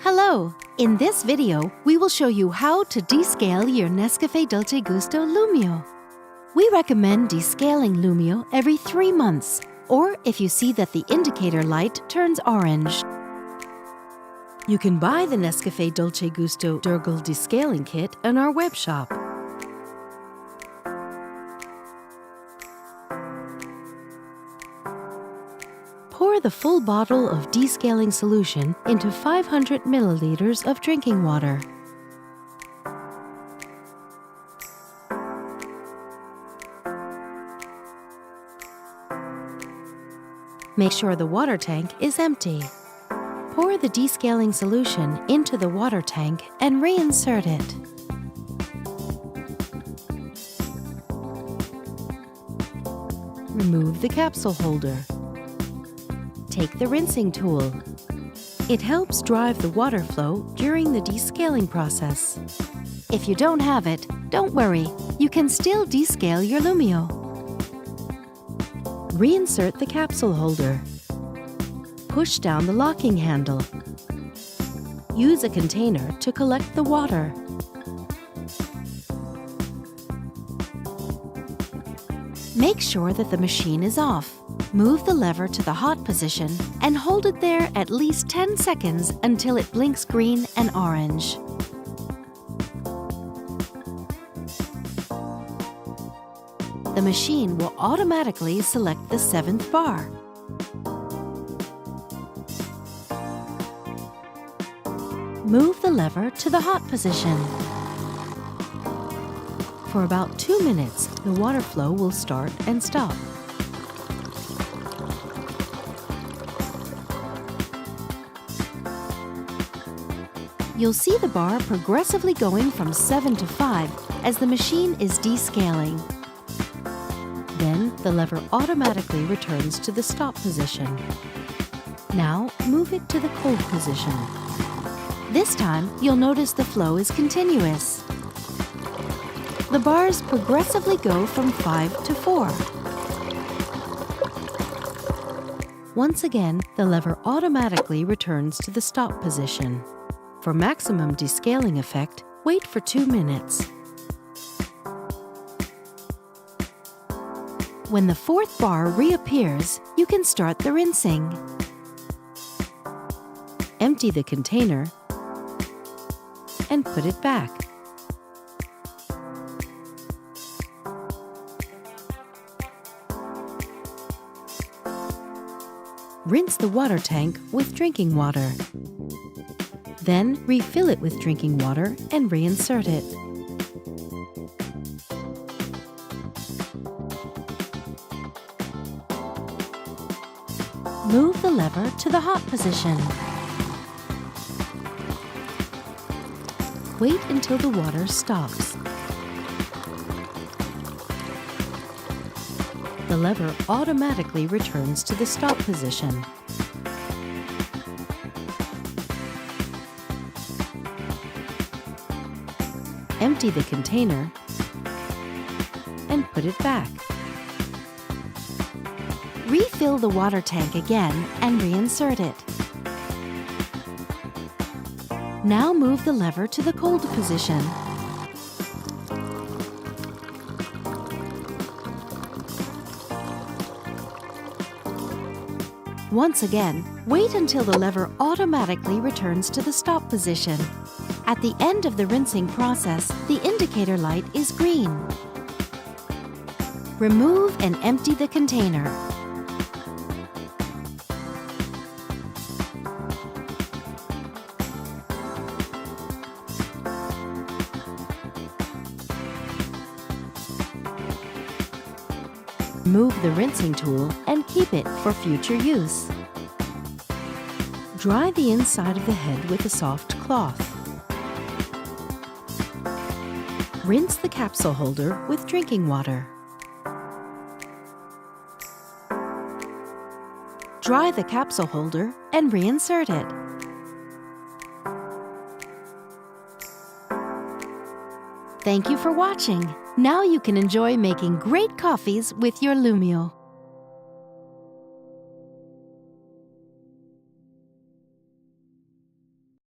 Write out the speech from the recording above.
Hello! In this video, we will show you how to descale your NESCAFÉ Dolce Gusto Lumio. We recommend descaling Lumio every 3 months, or if you see that the indicator light turns orange. You can buy the NESCAFÉ Dolce Gusto Durgal Descaling Kit on our web shop. Pour the full bottle of descaling solution into 500 milliliters of drinking water. Make sure the water tank is empty. Pour the descaling solution into the water tank and reinsert it. Remove the capsule holder. Take the rinsing tool. It helps drive the water flow during the descaling process. If you don't have it, don't worry, you can still descale your Lumio. Reinsert the capsule holder. Push down the locking handle. Use a container to collect the water. Make sure that the machine is off. Move the lever to the hot position and hold it there at least 10 seconds until it blinks green and orange. The machine will automatically select the 7th bar. Move the lever to the hot position. For about 2 minutes, the water flow will start and stop. You'll see the bar progressively going from 7 to 5 as the machine is descaling. Then the lever automatically returns to the stop position. Now move it to the cold position. This time, you'll notice the flow is continuous. The bars progressively go from 5 to 4. Once again, the lever automatically returns to the stop position. For maximum descaling effect, wait for 2 minutes. When the 4th bar reappears, you can start the rinsing. Empty the container and put it back. Rinse the water tank with drinking water. Then refill it with drinking water and reinsert it. Move the lever to the hot position. Wait until the water stops. The lever automatically returns to the stop position. Empty the container and put it back. Refill the water tank again and reinsert it. Now move the lever to the cold position. Once again, wait until the lever automatically returns to the stop position. At the end of the rinsing process, the indicator light is green. Remove and empty the container. Remove the rinsing tool and keep it for future use. Dry the inside of the head with a soft cloth. Rinse the capsule holder with drinking water. Dry the capsule holder and reinsert it. Thank you for watching. Now you can enjoy making great coffees with your Lumio.